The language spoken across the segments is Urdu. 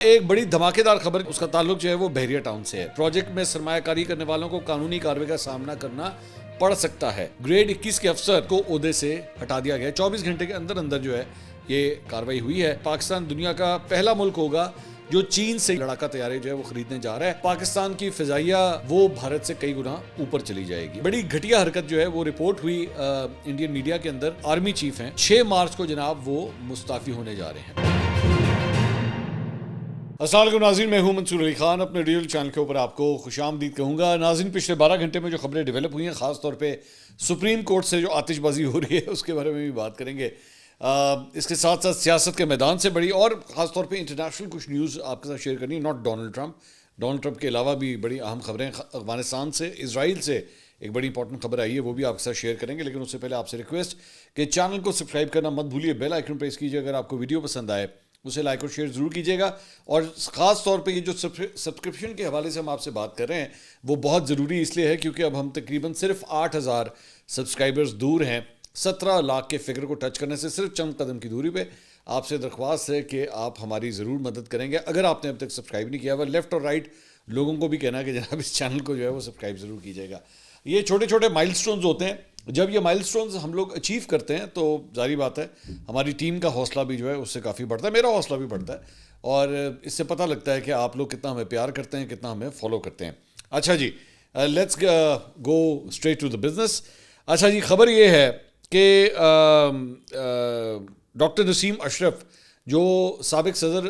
ایک بڑی دھماکے دار خبر، اس کا تعلق جو ہے وہ بحریہ ٹاؤن سے ہے۔ پروجیکٹ میں سرمایہ کاری کرنے والوں کو قانونی کارروائی کا سامنا کرنا پڑ سکتا ہے۔ گریڈ 21 کے افسر کو عہدے سے ہٹا دیا گیا۔ 24 گھنٹے کے اندر جو ہے یہ کارروائی ہوئی ہے۔ پاکستان دنیا کا پہلا ملک ہوگا جو چین سے لڑاکا طیارے جو ہے وہ خریدنے جا رہا ہے۔ پاکستان کی فضائیہ وہ بھارت سے کئی گنا اوپر چلی جائے گی۔ بڑی گھٹیا حرکت جو ہے وہ رپورٹ ہوئی انڈین میڈیا کے اندر۔ آرمی چیف ہیں، 6 مارچ کو جناب وہ مستعفی ہونے جا رہے ہیں۔ السلام علیکم ناظرین، میں ہوں منصور علی خان، اپنے ریل چینل کے اوپر آپ کو خوش آمدید کہوں گا۔ ناظرین، پچھلے 12 گھنٹے میں جو خبریں ڈیولپ ہوئی ہیں، خاص طور پہ سپریم کورٹ سے جو آتش بازی ہو رہی ہے اس کے بارے میں بھی بات کریں گے۔ اس کے ساتھ ساتھ سیاست کے میدان سے بڑی اور خاص طور پہ انٹرنیشنل کچھ نیوز آپ کے ساتھ شیئر کرنی ہے۔ ناٹ ڈونلڈ ٹرمپ کے علاوہ بھی بڑی اہم خبریں افغانستان سے، اسرائیل سے ایک بڑی امپورٹنٹ خبر آئی ہے، وہ بھی آپ کے ساتھ شیئر کریں گے۔ لیکن اس سے پہلے آپ سے ریکویسٹ کہ چینل کو سبسکرائب کرنا مت بھولیے، بیل آئیکن پریس کیجیے۔ اگر آپ کو ویڈیو پسند آئے اسے لائک اور شیئر ضرور کیجیے گا۔ اور خاص طور پہ یہ جو سبسکرپشن کے حوالے سے ہم آپ سے بات کر رہے ہیں وہ بہت ضروری اس لیے ہے کیونکہ اب ہم تقریباً صرف 8,000 سبسکرائبرز دور ہیں 17 لاکھ کے فگر کو ٹچ کرنے سے، صرف چند قدم کی دوری پہ۔ آپ سے درخواست ہے کہ آپ ہماری ضرور مدد کریں گے اگر آپ نے اب تک سبسکرائب نہیں کیا ہوا۔ لیفٹ اور رائٹ لوگوں کو بھی کہنا ہے کہ جناب اس چینل کو جو ہے وہ سبسکرائب ضرور کیجیے گا۔ یہ چھوٹے چھوٹے مائل سٹونز ہوتے ہیں، جب یہ مائل سٹونز ہم لوگ اچیو کرتے ہیں تو ظاہری بات ہے ہماری ٹیم کا حوصلہ بھی جو ہے اس سے کافی بڑھتا ہے، میرا حوصلہ بھی بڑھتا ہے، اور اس سے پتہ لگتا ہے کہ آپ لوگ کتنا ہمیں پیار کرتے ہیں، کتنا ہمیں فالو کرتے ہیں۔ اچھا جی، let's go straight to the business. اچھا جی، خبر یہ ہے کہ ڈاکٹر نسیم اشرف جو سابق صدر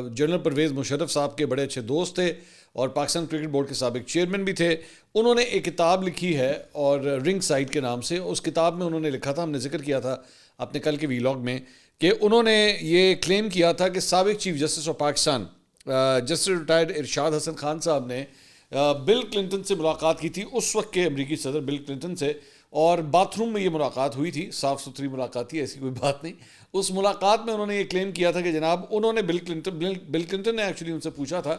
جنرل پرویز مشرف صاحب کے بڑے اچھے دوست تھے اور پاکستان کرکٹ بورڈ کے سابق چیئرمین بھی تھے، انہوں نے ایک کتاب لکھی ہے اور رنگ سائٹ کے نام سے۔ اس کتاب میں انہوں نے لکھا تھا، ہم نے ذکر کیا تھا اپنے کل کے ویلاگ میں، کہ انہوں نے یہ کلیم کیا تھا کہ سابق chief justice of Pakistan justice retired Irshad Hasan Khan صاحب نے بل کلنٹن سے ملاقات کی تھی، اس وقت کے امریکی صدر بل کلنٹن سے، اور باتھ روم میں یہ ملاقات ہوئی تھی، صاف ستھری ملاقات تھی، ایسی کوئی بات نہیں۔ اس ملاقات میں انہوں نے یہ کلیم کیا تھا کہ جناب انہوں نے بل کلنٹن نے ایکچولی ان سے پوچھا تھا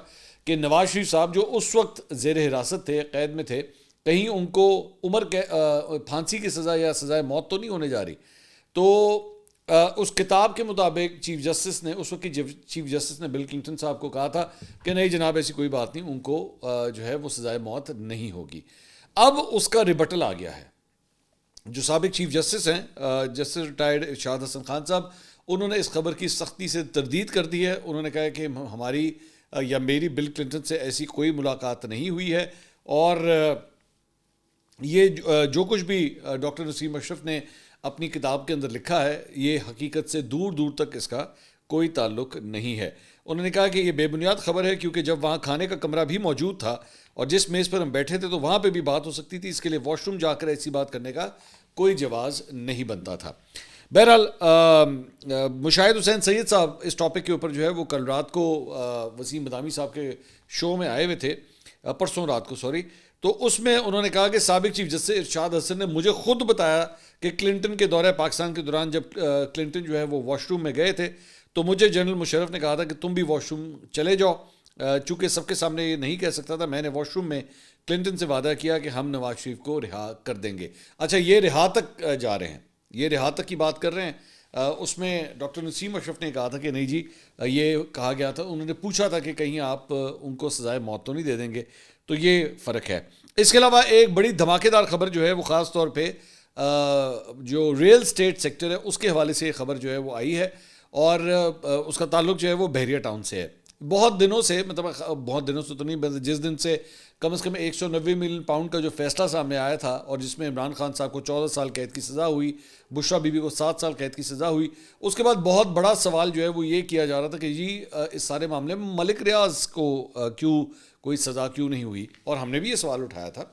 کہ نواز شریف صاحب جو اس وقت زیر حراست تھے، قید میں تھے، کہیں ان کو عمر کے پھانسی کی سزا یا سزائے موت تو نہیں ہونے جا رہی؟ تو اس کتاب کے مطابق چیف جسٹس نے، اس وقت کی چیف جسٹس نے بل کلنٹن صاحب کو کہا تھا کہ نہیں جناب ایسی کوئی بات نہیں، ان کو جو ہے وہ سزائے موت نہیں ہوگی۔ اب اس کا ریبٹل آ گیا ہے۔ جو سابق چیف جسٹس ہیں جسٹس ریٹائرڈ ارشاد حسن خان صاحب، انہوں نے اس خبر کی سختی سے تردید کر دی ہے۔ انہوں نے کہا کہ ہماری یا میری بل کلنٹن سے ایسی کوئی ملاقات نہیں ہوئی ہے، اور یہ جو کچھ بھی ڈاکٹر نسیم اشرف نے اپنی کتاب کے اندر لکھا ہے یہ حقیقت سے دور دور تک اس کا کوئی تعلق نہیں ہے۔ انہوں نے کہا کہ یہ بے بنیاد خبر ہے کیونکہ جب وہاں کھانے کا کمرہ بھی موجود تھا اور جس میز پر ہم بیٹھے تھے تو وہاں پہ بھی بات ہو سکتی تھی، اس کے لیے واش روم جا کر ایسی بات کرنے کا کوئی جواز نہیں بنتا تھا۔ بہرحال مشاہد حسین سید صاحب اس ٹاپک کے اوپر جو ہے وہ کل رات کو وسیم مدامی صاحب کے شو میں آئے ہوئے تھے، پرسوں رات کو سوری، تو اس میں انہوں نے کہا کہ سابق چیف جسٹس ارشاد حسن نے مجھے خود بتایا کہ کلنٹن کے دورہ پاکستان کے دوران جب کلنٹن جو ہے وہ واش روم میں گئے تھے تو مجھے جنرل مشرف نے کہا تھا کہ تم بھی واش روم چلے جاؤ، چونکہ سب کے سامنے یہ نہیں کہہ سکتا تھا، میں نے واش روم میں کلنٹن سے وعدہ کیا کہ ہم نواز شریف کو رہا کر دیں گے۔ اچھا، یہ رہا تک جا رہے ہیں، یہ رہا تک کی بات کر رہے ہیں۔ اس میں ڈاکٹر نسیم اشرف نے کہا تھا کہ نہیں جی، یہ کہا گیا تھا، انہوں نے پوچھا تھا کہ کہیں آپ ان کو سزائے موت تو نہیں دے دیں گے، تو یہ فرق ہے۔ اس کے علاوہ ایک بڑی دھماکے دار خبر جو ہے وہ خاص طور پہ جو ریل اسٹیٹ سیکٹر ہے اس کے حوالے سے یہ خبر جو ہے وہ آئی ہے، اور اس کا تعلق جو ہے وہ بحریہ ٹاؤن سے ہے۔ بہت دنوں سے، مطلب بہت دنوں سے تو نہیں، جس دن سے کم از کم 190 ملین پاؤنڈ کا جو فیصلہ سامنے آیا تھا اور جس میں عمران خان صاحب کو 14 سال قید کی سزا ہوئی، بشرا بی بی کو 7 سال قید کی سزا ہوئی، اس کے بعد بہت بڑا سوال جو ہے وہ یہ کیا جا رہا تھا کہ جی اس سارے معاملے میں ملک ریاض کو کیوں کوئی سزا کیوں نہیں ہوئی، اور ہم نے بھی یہ سوال اٹھایا تھا۔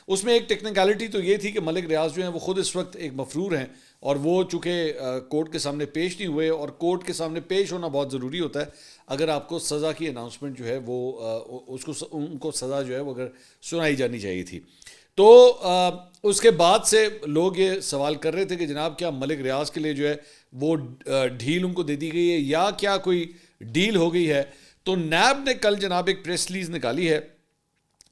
اس میں ایک ٹیکنیکلٹی تو یہ تھی کہ ملک ریاض جو ہیں وہ خود اس وقت ایک مفرور ہیں، اور وہ چونکہ کورٹ کے سامنے پیش نہیں ہوئے، اور کورٹ کے سامنے پیش ہونا بہت ضروری ہوتا ہے اگر آپ کو سزا کی اناؤنسمنٹ جو ہے وہ ان کو سزا جو ہے وہ اگر سنائی جانی چاہیے تھی۔ تو اس کے بعد سے لوگ یہ سوال کر رہے تھے کہ جناب کیا ملک ریاض کے لیے جو ہے وہ ڈھیل ان کو دے دی گئی ہے یا کیا کوئی ڈیل ہو گئی ہے؟ تو نیب نے کل جناب ایک پریس ریلیز نکالی ہے،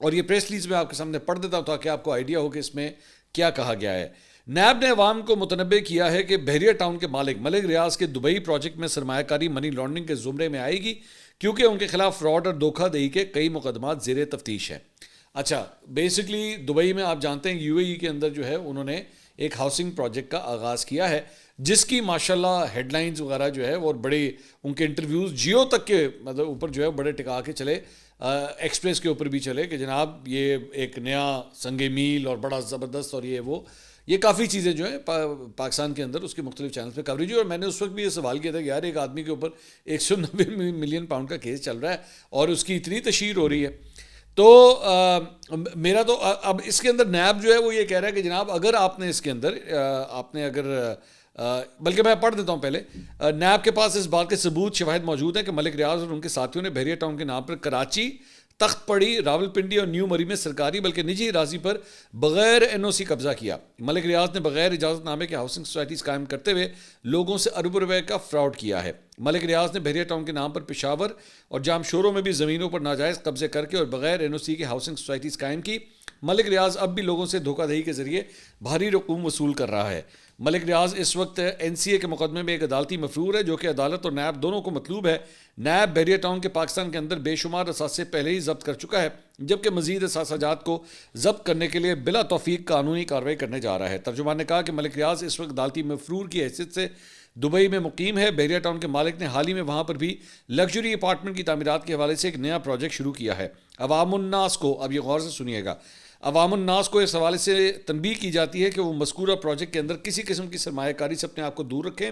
اور یہ پریس ریلیز میں آپ کے سامنے پڑھ دیتا ہوں تاکہ آپ کو آئیڈیا ہو کہ اس میں کیا کہا گیا ہے۔ نیب نے عوام کو متنبع کیا ہے کہ بحریہ ٹاؤن کے مالک ملک ریاض کے دبئی پروجیکٹ میں سرمایہ کاری منی لانڈرنگ کے زمرے میں آئے گی۔ کیونکہ ان کے خلاف فراڈ اور دھوکہ دہی کے کئی مقدمات زیر تفتیش ہیں. اچھا بیسکلی دبئی میں آپ جانتے ہیں یو اے ای کے اندر جو ہے انہوں نے ایک ہاؤسنگ پروجیکٹ کا آغاز کیا ہے جس کی ماشاءاللہ ہیڈ لائنز وغیرہ جو ہے اور بڑے ان کے انٹرویوز جیو تک کے مطلب اوپر جو ہے بڑے ٹکا کے چلے, ایکسپریس کے اوپر بھی چلے کہ جناب یہ ایک نیا سنگ میل اور بڑا زبردست اور یہ کافی چیزیں جو ہیں پاکستان کے اندر اس کے مختلف چینلز پہ کوریج ہوئی. اور میں نے اس وقت بھی یہ سوال کیا تھا کہ یار ایک آدمی کے اوپر 190 ملین پاؤنڈ کا کیس چل رہا ہے اور اس کی اتنی تشہیر ہو رہی ہے. تو میرا تو اب اس کے اندر نیب جو ہے وہ یہ کہہ رہا ہے کہ جناب اگر آپ نے اس کے اندر بلکہ میں پڑھ دیتا ہوں پہلے. نیب کے پاس اس بات کے ثبوت شواہد موجود ہیں کہ ملک ریاض اور ان کے ساتھیوں نے بحریہ ٹاؤن کے نام پر کراچی, تخت پڑی, راولپنڈی اور نیو مری میں سرکاری بلکہ نجی اراضی پر بغیر این او سی قبضہ کیا. ملک ریاض نے بغیر اجازت نامے کے ہاؤسنگ سوسائٹیز قائم کرتے ہوئے لوگوں سے اربوں روپے کا فراڈ کیا ہے. ملک ریاض نے بحریہ ٹاؤن کے نام پر پشاور اور جام شوروں میں بھی زمینوں پر ناجائز قبضے کر کے اور بغیر این او سی کے ہاؤسنگ سوسائٹیز قائم کی. ملک ریاض اب بھی لوگوں سے دھوکہ دہی کے ذریعے بھاری رقوم وصول کر رہا ہے. ملک ریاض اس وقت این سی اے کے مقدمے میں ایک عدالتی مفرور ہے جو کہ عدالت اور نیب دونوں کو مطلوب ہے. نیب بحریہ ٹاؤن کے پاکستان کے اندر بے شمار اثاثے پہلے ہی ضبط کر چکا ہے جبکہ مزید اثاثات کو ضبط کرنے کے لیے بلا توفیق قانونی کارروائی کرنے جا رہا ہے. ترجمان نے کہا کہ ملک ریاض اس وقت عدالتی مفرور کی حیثیت سے دبئی میں مقیم ہے. بحریہ ٹاؤن کے مالک نے حال ہی میں وہاں پر بھی لگژری اپارٹمنٹ کی تعمیرات کے حوالے سے ایک نیا پروجیکٹ شروع کیا ہے. عوام الناس کو, اب یہ غور سے سنیے گا, عوام الناس کو اس حوالے سے تنبیہ کی جاتی ہے کہ وہ مذکورہ پروجیکٹ کے اندر کسی قسم کی سرمایہ کاری سے اپنے آپ کو دور رکھیں.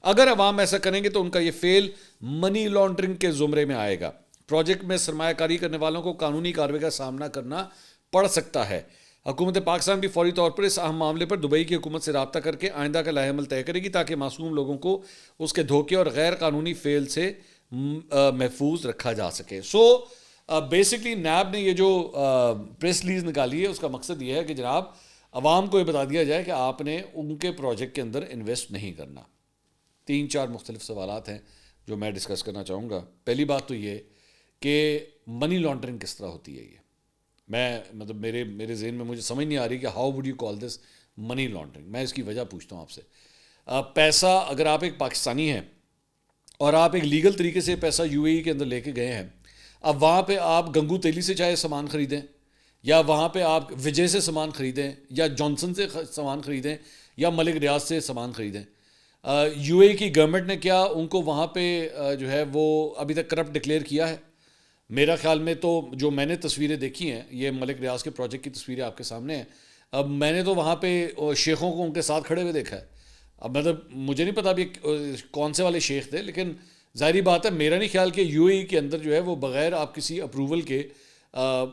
اگر عوام ایسا کریں گے تو ان کا یہ فعل منی لانڈرنگ کے زمرے میں آئے گا. پروجیکٹ میں سرمایہ کاری کرنے والوں کو قانونی کارروائی کا سامنا کرنا پڑ سکتا ہے. حکومت پاکستان بھی فوری طور پر اس اہم معاملے پر دبئی کی حکومت سے رابطہ کر کے آئندہ کا لائحہ عمل طے کرے گی تاکہ معصوم لوگوں کو اس کے دھوکے اور غیر قانونی فعل سے محفوظ رکھا جا سکے. بیسکلی نیب نے یہ جو پریس ریلیز نکالی ہے اس کا مقصد یہ ہے کہ جناب عوام کو یہ بتا دیا جائے کہ آپ نے ان کے پروجیکٹ کے اندر انویسٹ نہیں کرنا. 3-4 مختلف سوالات ہیں جو میں ڈسکس کرنا چاہوں گا. پہلی بات تو یہ کہ منی لانڈرنگ کس طرح ہوتی ہے. یہ میں مطلب میرے ذہن میں مجھے سمجھ نہیں آ رہی کہ how would you call this money laundering. میں اس کی وجہ پوچھتا ہوں آپ سے. پیسہ اگر آپ ایک پاکستانی ہیں اور آپ ایک لیگل طریقے سے پیسہ یو اے ای کے اندر لے کے گئے ہیں, اب وہاں پہ آپ گنگو تیلی سے چاہے سامان خریدیں یا وہاں پہ آپ وجے سے سامان خریدیں یا جانسن سے سامان خریدیں یا ملک ریاض سے سامان خریدیں, یو اے کی گورنمنٹ نے کیا ان کو وہاں پہ جو ہے وہ ابھی تک کرپٹ ڈکلیئر کیا ہے؟ میرا خیال میں تو جو میں نے تصویریں دیکھی ہیں, یہ ملک ریاض کے پروجیکٹ کی تصویریں آپ کے سامنے ہیں, اب میں نے تو وہاں پہ شیخوں کو ان کے ساتھ کھڑے ہوئے دیکھا ہے. اب مطلب مجھے نہیں پتا ابھی کون سے والے شیخ تھے, لیکن ظاہری بات ہے میرا نہیں خیال کہ یو اے ای کے اندر جو ہے وہ بغیر آپ کسی اپروول کے,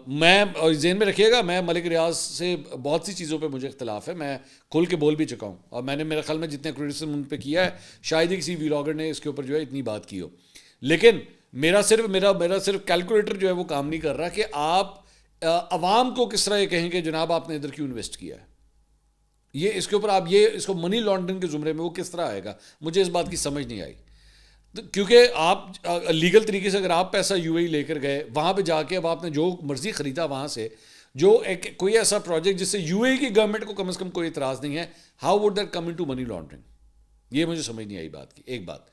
میں ذہن میں رکھیے گا میں ملک ریاض سے بہت سی چیزوں پہ مجھے اختلاف ہے, میں کھل کے بول بھی چکا ہوں اور میں نے میرے خیال میں جتنے کرٹیسزم ان پہ کیا ہے شاید ہی کسی ویلاگر نے اس کے اوپر جو ہے اتنی بات کی ہو. لیکن میرا صرف کیلکولیٹر جو ہے وہ کام نہیں کر رہا کہ آپ عوام کو کس طرح یہ کہیں کہ جناب آپ نے ادھر کیوں انویسٹ کیا ہے. یہ اس کے اوپر آپ یہ اس کو منی لانڈرنگ کے زمرے میں وہ کس طرح آئے گا, مجھے اس بات کی سمجھ نہیں آئی. کیونکہ آپ لیگل طریقے سے اگر آپ پیسہ یو اے ای لے کر گئے وہاں پہ جا کے اب آپ نے جو مرضی خریدا وہاں سے, جو ایک کوئی ایسا پروجیکٹ جس سے یو اے ای کی گورنمنٹ کو کم از کم کوئی اعتراض نہیں ہے, how would that come into money laundering? یہ مجھے سمجھ نہیں آئی بات کی. ایک بات.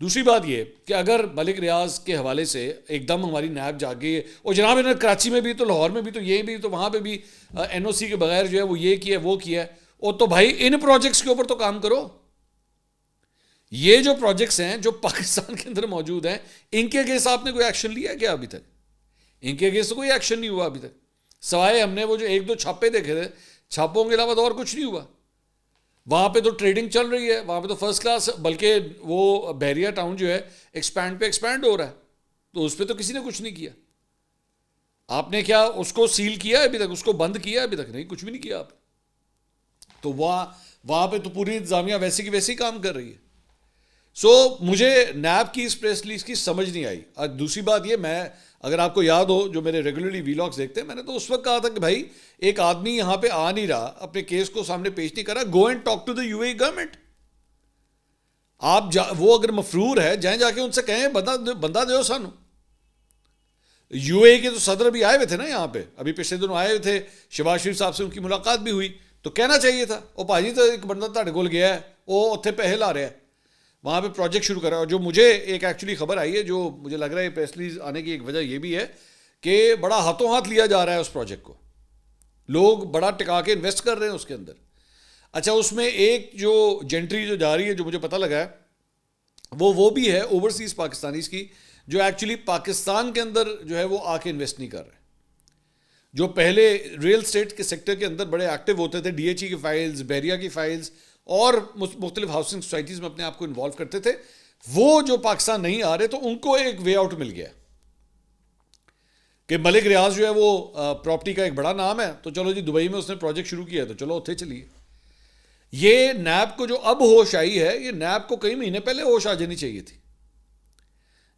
دوسری بات یہ کہ اگر ملک ریاض کے حوالے سے ایک دم ہماری نیب جاگے اور جناب انہوں نے کراچی میں بھی تو لاہور میں بھی تو یہ بھی تو وہاں پہ بھی این او سی کے بغیر جو ہے وہ یہ کیا ہے وہ کیا ہے, اور تو بھائی ان پروجیکٹس کے اوپر تو کام کرو. یہ جو پروجیکٹس ہیں جو پاکستان کے اندر موجود ہیں ان کے اگینسٹ آپ نے کوئی ایکشن لیا کیا ابھی تک؟ ان کے اگینسٹ کوئی ایکشن نہیں ہوا ابھی تک, سوائے ہم نے وہ جو 1-2 چھاپے دیکھے تھے, چھاپوں کے علاوہ تو اور کچھ نہیں ہوا. وہاں پہ تو ٹریڈنگ چل رہی ہے, وہاں پہ تو فرسٹ کلاس, بلکہ وہ بحریہ ٹاؤن جو ہے ایکسپینڈ ہو رہا ہے, تو اس پہ تو کسی نے کچھ نہیں کیا. آپ نے کیا اس کو سیل کیا ابھی تک, اس کو بند کیا ابھی تک؟ نہیں, کچھ بھی نہیں کیا آپ. تو وہاں پہ تو پوری انتظامیہ ویسی کی ویسی کام کر رہی ہے. مجھے نیب کی اس پریس ریلیز کی سمجھ نہیں آئی. اور دوسری بات یہ, میں اگر آپ کو یاد ہو جو میرے ریگولرلی ویلاگس دیکھتے ہیں, میں نے تو اس وقت کہا تھا کہ بھائی ایک آدمی یہاں پہ آ نہیں رہا, اپنے کیس کو سامنے پیش نہیں کر رہا, go and talk to the U A government. آپ وہ اگر مفرور ہے جائیں جا کے ان سے کہیں بندہ دو سانو. یو اے کے تو صدر بھی آئے ہوئے تھے نا یہاں پہ, ابھی پچھلے دنوں آئے ہوئے تھے, شہباز شریف صاحب سے ان کی ملاقات بھی ہوئی, تو کہنا چاہیے تھا او بھاجی تو ایک بندہ تہاڈے کول گیا ہے وہ اتنے پیسے لا رہا ہے. وہاں پہ پروجیکٹ شروع کرا. اور جو مجھے ایک ایکچولی خبر آئی ہے, جو مجھے لگ رہا ہے پریس ریلیز آنے کی ایک وجہ یہ بھی ہے کہ بڑا ہاتھوں ہاتھ لیا جا رہا ہے اس پروجیکٹ کو, لوگ بڑا ٹکا کے انویسٹ کر رہے ہیں اس کے اندر. اچھا, اس میں ایک جو جنٹری جو جا رہی ہے جو مجھے پتہ لگا ہے وہ بھی ہے اوورسیز پاکستانیز کی, جو ایکچولی پاکستان کے اندر جو ہے وہ آ کے انویسٹ نہیں کر رہے, جو پہلے ریل اسٹیٹ کے سیکٹر کے اندر بڑے ایکٹیو ہوتے تھے, ڈی ایچ ای کی فائلز, بیریا کی فائلز اور مختلف ہاؤسنگ سوسائٹیز میں اپنے آپ کو انوالو کرتے تھے, وہ جو پاکستان نہیں آ رہے تو ان کو ایک وے آؤٹ مل گیا کہ ملک ریاض جو ہے وہ پراپرٹی کا ایک بڑا نام ہے, تو چلو جی دبئی میں اس نے پروجیکٹ شروع کیا ہے تو چلو اتنے چلیے. یہ نیب کو جو اب ہوش آئی ہے, یہ نیب کو کئی مہینے پہلے ہوش آ جانی چاہیے تھی,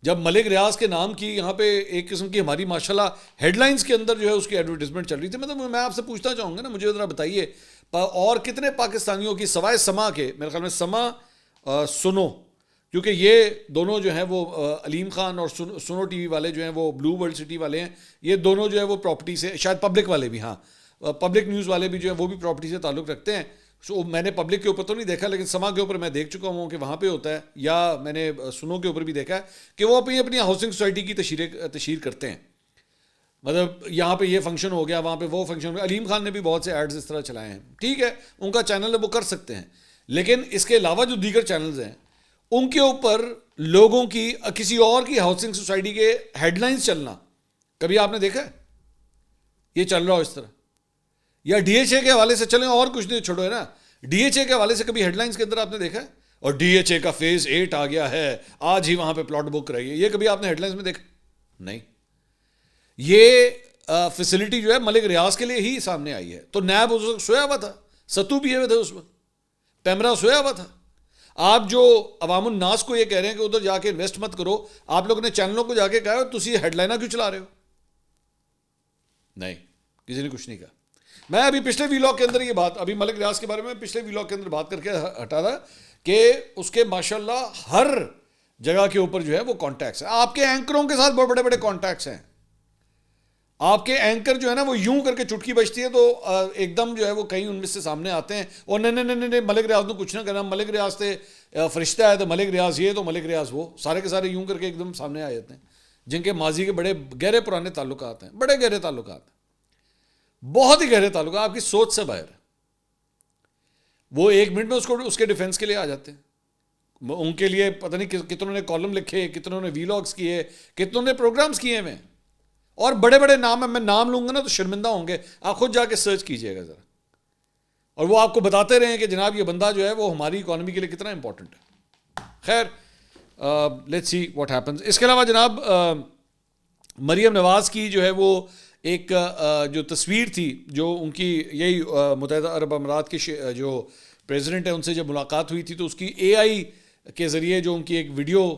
جب ملک ریاض کے نام کی یہاں پہ ایک قسم کی ہماری ماشاءاللہ ہیڈ لائنز کے اندر جو ہے اس کی ایڈورٹیزمنٹ چل رہی تھی. مطلب میں آپ سے پوچھنا چاہوں گا نا, مجھے ذرا بتائیے اور کتنے پاکستانیوں کی سوائے سما کے, میرے خیال میں سما سنو, کیونکہ یہ دونوں جو ہیں وہ علیم خان اور سنو ٹی وی والے جو ہیں وہ بلو ورلڈ سٹی والے ہیں, یہ دونوں جو ہے وہ پراپرٹی سے, شاید پبلک والے بھی, ہاں پبلک نیوز والے بھی جو ہیں وہ بھی پراپرٹی سے تعلق رکھتے ہیں. میں نے پبلک کے اوپر تو نہیں دیکھا, لیکن سما کے اوپر میں دیکھ چکا ہوں کہ وہاں پہ ہوتا ہے, یا میں نے سنو کے اوپر بھی دیکھا ہے کہ وہ اپنی ہاؤسنگ سوسائٹی کی تشہیر کرتے ہیں. مطلب یہاں پہ یہ فنکشن ہو گیا, وہاں پہ وہ فنکشن ہو گیا. علیم خان نے بھی بہت سے ایڈز اس طرح چلائے ہیں, ٹھیک ہے ان کا چینل ہے وہ کر سکتے ہیں, لیکن اس کے علاوہ جو دیگر چینلز ہیں ان کے اوپر لوگوں کی کسی اور کی ہاؤسنگ سوسائٹی کے ہیڈ لائنز چلنا کبھی آپ نے دیکھا ہے؟ یہ چل رہا ہو اس طرح, یا ڈی ایچ اے کے حوالے سے چلیں, اور کچھ نہیں چھوڑو ہے نا, ڈی ایچ اے کے حوالے سے کبھی ہیڈ لائنز کے اندر آپ نے دیکھا ہے؟ اور ڈی ایچ اے کا فیز 8 آ گیا ہے, آج ہی وہاں پہ پلاٹ بک کرائی ہے, یہ کبھی آپ نے ہیڈ لائنز میں دیکھا؟ نہیں. یہ فیسلٹی جو ہے ملک ریاض کے لیے ہی سامنے آئی ہے. تو نیب اس وقت سویا ہوا تھا, ستو پیے ہوئے تھے اس وقت, پیمرا سویا ہوا تھا. آپ جو عوام الناس کو یہ کہہ رہے ہیں کہ ادھر جا کے انویسٹ مت کرو, آپ لوگوں نے چینلوں کو جا کے کہا تسی ہیڈ لائنر کیوں چلا رہے ہو؟ نہیں, کسی نے کچھ نہیں کہا. میں ابھی پچھلے ویلاگ کے اندر یہ بات, ابھی ملک ریاض کے بارے میں پچھلے ویلاگ کے اندر بات کر کے ہٹا تھا کہ اس کے ماشاءاللہ ہر جگہ کے اوپر جو ہے وہ کانٹیکٹس ہیں. آپ کے اینکروں کے ساتھ بہت بڑے بڑے کانٹیکٹس ہیں. آپ کے اینکر جو ہے نا وہ یوں کر کے چٹکی بجتی ہے تو ایک دم جو ہے وہ کہیں ان میں سے سامنے آتے ہیں, اور نہیں ملک ریاض نے کچھ نہ کرنا, ملک ریاض سے فرشتہ ہے تو ملک ریاض یہ تو ملک ریاض وہ, سارے کے سارے یوں کر کے ایک دم سامنے آ جاتے ہیں, جن کے ماضی کے بڑے گہرے پرانے تعلقات ہیں, بڑے گہرے تعلقات ہیں, بہت ہی گہرے تعلقات, آپ کی سوچ سے باہر. وہ ایک منٹ میں اس کے ڈیفینس کے لیے آ جاتے ہیں. ان کے لیے پتہ نہیں کتنوں نے کالم لکھے, کتنوں نے ویلاگس کیے, کتنوں نے پروگرامز کیے ہیں, اور بڑے بڑے نام ہیں, میں نام لوں گا نا تو شرمندہ ہوں گے, آپ خود جا کے سرچ کیجئے گا ذرا, اور وہ آپ کو بتاتے رہے کہ جناب یہ بندہ جو ہے وہ ہماری اکانومی کے لیے کتنا امپورٹنٹ ہے. خیر, لیٹس سی واٹ ہیپنز. اس کے علاوہ جناب مریم نواز کی جو ہے وہ ایک جو تصویر تھی, جو ان کی یہی متحدہ عرب امارات کے جو پریزیڈنٹ ہیں ان سے جب ملاقات ہوئی تھی تو اس کی اے آئی کے ذریعے جو ان کی ایک ویڈیو,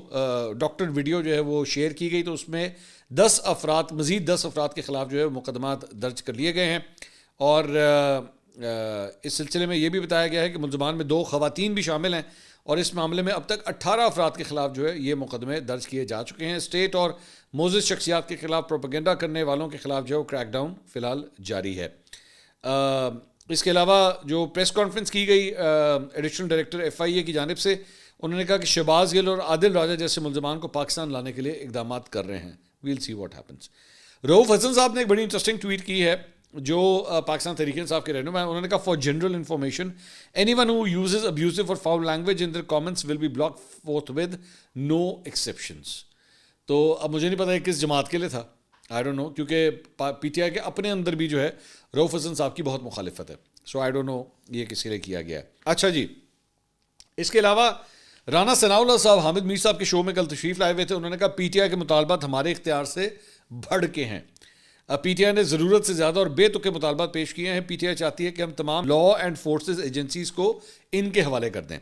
ڈاکٹر ویڈیو جو ہے وہ شیئر کی گئی, تو اس میں مزید 10 افراد کے خلاف جو ہے مقدمات درج کر لیے گئے ہیں. اور اس سلسلے میں یہ بھی بتایا گیا ہے کہ ملزمان میں 2 خواتین بھی شامل ہیں, اور اس معاملے میں اب تک 18 افراد کے خلاف جو ہے یہ مقدمے درج کیے جا چکے ہیں. اسٹیٹ اور موزز شخصیات کے خلاف پروپیگنڈا کرنے والوں کے خلاف جو ہے وہ کریک ڈاؤن فی الحال جاری ہے. اس کے علاوہ جو پریس کانفرنس کی گئی ایڈیشنل ڈائریکٹر FIA کی جانب سے, انہوں نے کہا کہ شہباز گل اور عادل راجہ جیسے ملزمان کو پاکستان لانے کے لیے اقدامات کر رہے ہیں. Well see what happens. Rauf Hasan صاحب نے ایک بڑی انٹرسٹنگ ٹویٹ کی ہے, جو پاکستان تحریک انصاف کے رہنما ہیں. انہوں نے کہا for general information any one who uses abusive or foul language in their comments will be block forthwith no exceptions. تو اب مجھے نہیں پتا ہے کس جماعت کے لیے تھا, آئی ڈونٹ نو, کیونکہ PTI کے اپنے اندر بھی جو ہے رؤوف حسن صاحب کی بہت مخالفت ہے. سو آئی ڈونٹ نو یہ کس کے لیے کیا گیا ہے. اچھا جی, اس کے علاوہ رانا ثناء اللہ صاحب حامد میر صاحب کے شو میں کل تشریف لائے ہوئے تھے. انہوں نے کہا PTI کے مطالبات ہمارے اختیار سے بڑھ کے ہیں. PTI نے ضرورت سے زیادہ اور بے تکے مطالبات پیش کیے ہیں. PTI چاہتی ہے کہ ہم تمام لا اینڈ فورسز ایجنسیز کو ان کے حوالے کر دیں.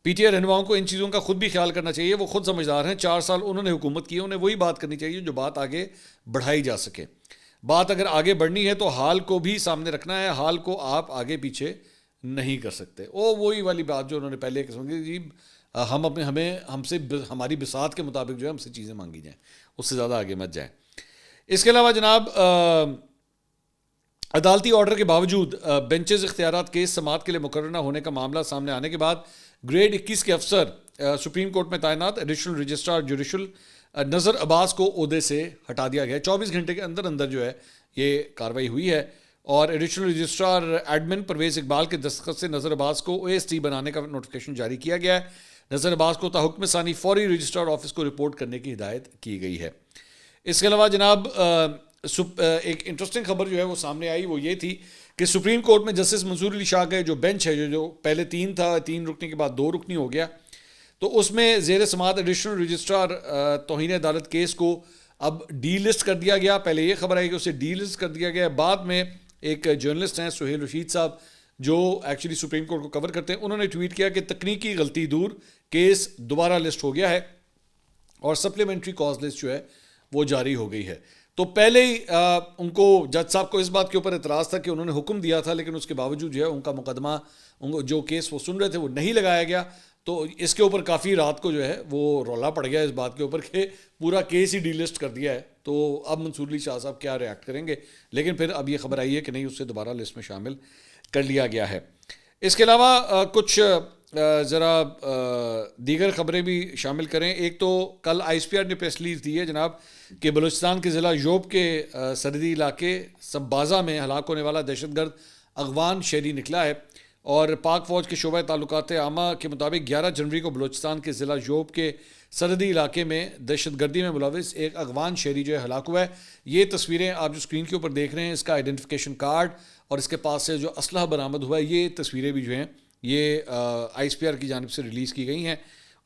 PTI رہنماؤں کو ان چیزوں کا خود بھی خیال کرنا چاہیے, وہ خود سمجھدار ہیں. 4 سال انہوں نے حکومت کی, انہیں وہی بات کرنی چاہیے جو بات آگے بڑھائی جا سکے. بات اگر آگے بڑھنی ہے تو حال کو بھی سامنے رکھنا ہے, حال کو آپ آگے پیچھے نہیں کر سکتے. وہی والی بات جو انہوں نے پہلے قسم کی جی ہم سے ہماری بساط کے مطابق جو ہے ہم سے چیزیں مانگی جائیں, اس سے زیادہ آگے مت جائیں. اس کے علاوہ جناب عدالتی آرڈر کے باوجود بینچز اختیارات کیس سماعت کے لیے مقرر نہ ہونے کا معاملہ سامنے آنے کے بعد گریڈ 21 کے افسر سپریم کورٹ میں تعینات ایڈیشنل رجسٹرار جوڈیشل نذر عباس کو عہدے سے ہٹا دیا گیا. 24 گھنٹے کے اندر اندر جو ہے یہ کارروائی ہوئی ہے, اور additional registrar admin Parvez Iqbal کے دستخط سے نذر عباس کو OST بنانے کا نوٹیفیکیشن جاری کیا گیا ہے. نذر عباس کو تاحکم ثانی فوری رجسٹرار آفس کو رپورٹ کرنے کی ہدایت کی گئی ہے. اس کے علاوہ جناب ایک انٹرسٹنگ خبر جو ہے وہ سامنے آئی, وہ یہ تھی کہ سپریم کورٹ میں جسٹس منصور علی شاہ کا جو بینچ ہے, جو پہلے 3 تھا, 3 رکنے کے بعد 2 رکنی ہو گیا, تو اس میں زیر سماعت ایڈیشنل رجسٹرار توہین عدالت کیس کو اب ڈی لسٹ کر دیا گیا. پہلے یہ خبر آئی کہ اسے ڈی لسٹ کر دیا گیا, بعد میں ایک جرنلسٹ ہیں سہیل رشید صاحب جو ایکچولی سپریم کورٹ کو کور کرتے ہیں, انہوں نے ٹویٹ کیا کہ تکنیکی غلطی دور, کیس دوبارہ لسٹ ہو گیا ہے اور سپلیمنٹری کاز لسٹ جو ہے وہ جاری ہو گئی ہے. تو پہلے ہی ان کو جج صاحب کو اس بات کے اوپر اعتراض تھا کہ انہوں نے حکم دیا تھا, لیکن اس کے باوجود جو ہے ان کا مقدمہ جو کیس وہ سن رہے تھے وہ نہیں لگایا گیا. تو اس کے اوپر کافی رات کو جو ہے وہ رولا پڑ گیا اس بات کے اوپر کہ پورا کیس ہی ڈی لسٹ کر دیا ہے. تو اب منصور علی شاہ صاحب کیا ریاکٹ کریں گے, لیکن پھر اب یہ خبر آئی ہے کہ نہیں, اس سے دوبارہ لسٹ میں شامل کر لیا گیا ہے. اس کے علاوہ کچھ ذرا دیگر خبریں بھی شامل کریں. ایک تو کل ISPR نے پریس ریلیز دی ہے جناب کہ بلوچستان کے ضلع یوب کے سرحدی علاقے سبازہ میں ہلاک ہونے والا دہشت گرد اغوان شہری نکلا ہے, اور پاک فوج کے شعبہ تعلقات عامہ کے مطابق 11 جنوری کو بلوچستان کے ضلع یوب کے سرحدی علاقے میں دہشت گردی میں ملوث ایک اغوان شہری جو ہے ہلاک ہوا ہے. یہ تصویریں آپ جو اسکرین کے اوپر دیکھ رہے ہیں, اس کا آئیڈینٹیفیکیشن کارڈ اور اس کے پاس سے جو اسلحہ برآمد ہوا ہے, یہ تصویریں بھی جو ہیں یہ ISPR کی جانب سے ریلیز کی گئی ہیں.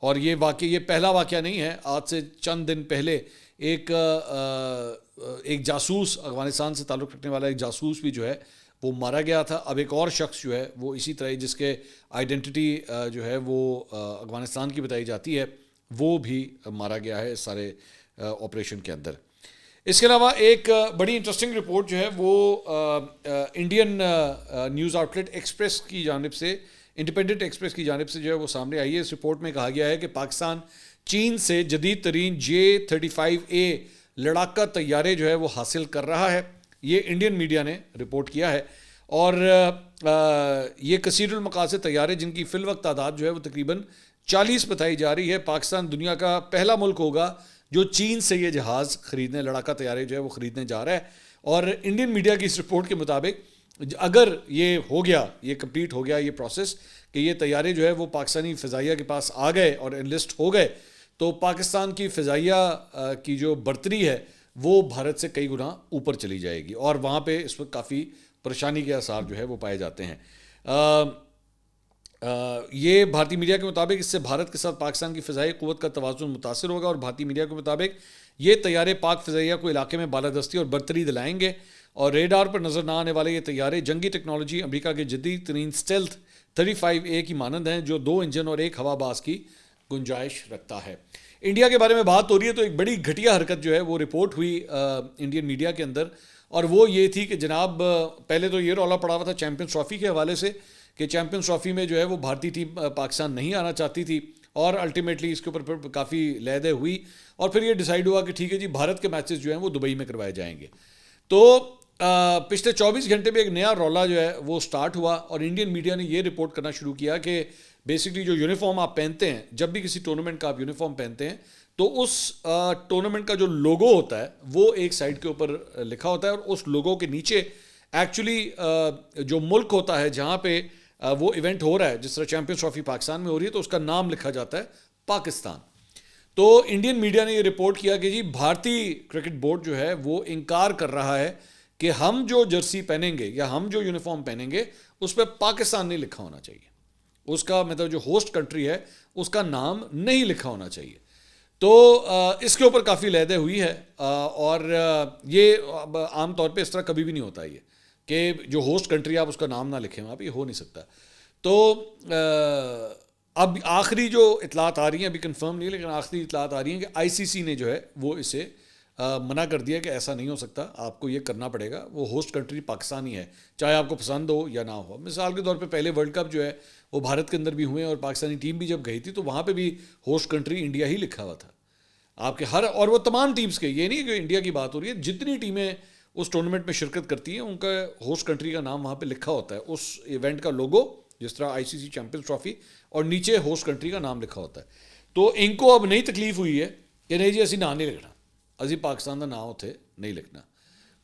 اور یہ واقعہ, یہ پہلا واقعہ نہیں ہے. آج سے چند دن پہلے ایک جاسوس, افغانستان سے تعلق رکھنے والا ایک جاسوس بھی جو ہے وہ مارا گیا تھا. اب ایک اور شخص جو ہے وہ اسی طرح جس کے آئیڈینٹی جو ہے وہ افغانستان کی بتائی جاتی ہے, وہ بھی مارا گیا ہے اس سارے آپریشن کے اندر. اس کے علاوہ ایک بڑی انٹرسٹنگ رپورٹ جو ہے وہ Indian news outlet Express کی جانب سے, انڈیپینڈنٹ ایکسپریس کی جانب سے جو ہے وہ سامنے آئی ہے. اس رپورٹ میں کہا گیا ہے کہ پاکستان چین سے جدید ترین J-35A لڑاکا طیارے جو ہے وہ حاصل کر رہا ہے. یہ انڈین میڈیا نے رپورٹ کیا ہے, اور یہ کثیر المقاصد طیارے جن کی فی الوقت تعداد جو ہے وہ تقریباً 40 بتائی جا رہی ہے. پاکستان دنیا کا پہلا ملک ہوگا جو چین سے یہ جہاز خریدنے, لڑاکا طیارے جو ہے وہ خریدنے جا رہا ہے. اور انڈین میڈیا کی اس رپورٹ کے مطابق اگر یہ ہو گیا, یہ کمپلیٹ ہو گیا یہ پروسیس کہ یہ طیارے جو ہے وہ پاکستانی فضائیہ کے پاس آ گئے اور انلسٹ ہو گئے, تو پاکستان کی فضائیہ کی جو برتری ہے وہ بھارت سے کئی گنا اوپر چلی جائے گی, اور وہاں پہ اس وقت کافی پریشانی کے آثار جو ہے وہ پائے جاتے ہیں. یہ بھارتی میڈیا کے مطابق اس سے بھارت کے ساتھ پاکستان کی فضائی قوت کا توازن متاثر ہوگا, اور بھارتی میڈیا کے مطابق یہ طیارے پاک فضائیہ کو علاقے میں بالادستی اور برتری دلائیں گے, اور ریڈار پر نظر نہ آنے والے یہ طیارے جنگی ٹیکنالوجی امریکہ کے جدید ترین اسٹیلتھ 35A کی مانند ہیں, جو 2 انجن اور 1 ہوا باز کی گنجائش رکھتا ہے. انڈیا کے بارے میں بات ہو رہی ہے تو ایک بڑی گھٹیا حرکت جو ہے وہ رپورٹ ہوئی انڈین میڈیا کے اندر, اور وہ یہ تھی کہ جناب پہلے تو یہ رولا پڑا ہوا تھا چیمپئنز ٹرافی کے حوالے سے کہ چیمپئنز ٹرافی میں جو ہے وہ بھارتی ٹیم پاکستان نہیں آنا چاہتی تھی, اور الٹیمیٹلی اس کے اوپر پھر کافی لہدے ہوئی, اور پھر یہ ڈیسائیڈ ہوا کہ ٹھیک ہے جی بھارت کے میچز جو ہیں وہ دبئی میں کروائے جائیں گے. تو پچھلے 24 گھنٹے میں ایک نیا رولا جو ہے وہ سٹارٹ ہوا, اور انڈین میڈیا نے یہ رپورٹ کرنا شروع کیا کہ بیسکلی جو یونیفارم آپ پہنتے ہیں, جب بھی کسی ٹورنامنٹ کا آپ یونیفارم پہنتے ہیں تو اس ٹورنامنٹ کا جو لوگو ہوتا ہے وہ ایک سائڈ کے اوپر لکھا ہوتا ہے, اور اس لوگو کے نیچے ایکچولی جو ملک ہوتا ہے جہاں پہ وہ ایونٹ ہو رہا ہے, جس طرح چیمپئنز ٹرافی پاکستان میں ہو رہی ہے تو اس کا نام لکھا جاتا ہے پاکستان. تو انڈین میڈیا نے یہ رپورٹ کیا کہ جی بھارتی کرکٹ بورڈ جو ہے وہ انکار کر رہا ہے کہ ہم جو جرسی پہنیں گے یا ہم جو یونیفارم پہنیں گے اس پہ پاکستان نہیں لکھا ہونا چاہیے, اس کا مطلب جو ہوسٹ کنٹری ہے اس کا نام نہیں لکھا ہونا چاہیے. تو اس کے اوپر کافی لہدے ہوئی ہے, اور یہ عام طور پہ اس طرح کبھی بھی نہیں ہوتا یہ کہ جو ہوسٹ کنٹری آپ اس کا نام نہ لکھیں, وہاں پہ یہ ہو نہیں سکتا. تو اب آخری جو اطلاعات آ رہی ہیں, ابھی کنفرم نہیں لیکن آخری اطلاعات آ رہی ہیں کہ ICC نے جو ہے وہ اسے منع کر دیا کہ ایسا نہیں ہو سکتا, آپ کو یہ کرنا پڑے گا, وہ ہوسٹ کنٹری پاکستان ہی ہے, چاہے آپ کو پسند ہو یا نہ ہو. مثال کے طور پہ پہلے ورلڈ کپ جو ہے وہ بھارت کے اندر بھی ہوئے, اور پاکستانی ٹیم بھی جب گئی تھی تو وہاں پہ بھی ہوسٹ کنٹری انڈیا ہی لکھا ہوا تھا آپ کے ہر, اور وہ تمام ٹیمز کے, یہ نہیں کہ انڈیا کی بات ہو رہی ہے, جتنی ٹیمیں اس ٹورنامنٹ میں شرکت کرتی ہیں ان کا ہوسٹ کنٹری کا نام وہاں پہ لکھا ہوتا ہے, اس ایونٹ کا لوگو جس طرح ICC چیمپئنز ٹرافی اور نیچے ہوسٹ کنٹری کا نام لکھا ہوتا ہے. تو ان کو اب نئی تکلیف ہوئی ہے کہ نہیں جی اسی نام نہیں لکھنا, ازی پاکستان کا نام اتنے نہیں لکھنا.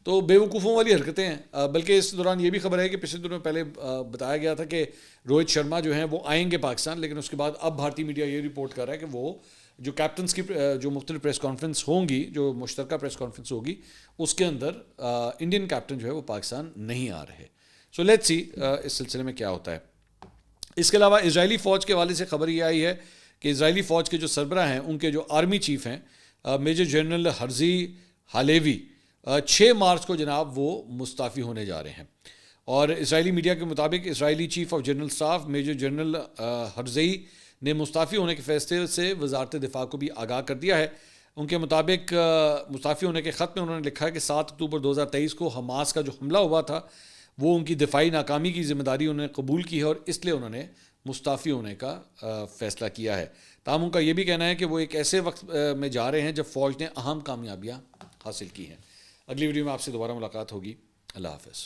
تو بے وقوفوں والی حرکتیں ہیں. بلکہ اس دوران یہ بھی خبر ہے کہ پچھلے دنوں پہلے بتایا گیا تھا کہ روہت شرما جو ہیں وہ آئیں گے پاکستان, لیکن اس کے بعد اب بھارتی میڈیا یہ رپورٹ کر رہا ہے کہ وہ جو کیپٹنس کی جو مختلف پریس کانفرنس ہوں گی, جو مشترکہ پریس کانفرنس ہوگی, اس کے اندر انڈین کیپٹن جو ہے وہ پاکستان نہیں آ رہے. سو لیٹس سی اس سلسلے میں کیا ہوتا ہے. اس کے علاوہ اسرائیلی فوج کے حوالے سے خبر یہ آئی ہے کہ اسرائیلی فوج کے جو سربراہ ہیں, ان کے جو آرمی چیف ہیں میجر جنرل ہرزی ہالیوی, 6 مارچ کو جناب وہ مستعفی ہونے جا رہے ہیں. اور اسرائیلی میڈیا کے مطابق اسرائیلی chief of general staff major general Herzi نے مستعفی ہونے کے فیصلے سے وزارت دفاع کو بھی آگاہ کر دیا ہے. ان کے مطابق مستعفی ہونے کے خط میں انہوں نے لکھا ہے کہ 7 اکتوبر 2023 کو حماس کا جو حملہ ہوا تھا وہ ان کی دفاعی ناکامی کی ذمہ داری انہوں نے قبول کی ہے, اور اس لیے انہوں نے مستعفی ہونے کا فیصلہ کیا ہے. تاہم ان کا یہ بھی کہنا ہے کہ وہ ایک ایسے وقت میں جا رہے ہیں جب فوج نے اہم کامیابیاں حاصل کی ہیں. اگلی ویڈیو میں آپ سے دوبارہ ملاقات ہوگی. اللہ حافظ.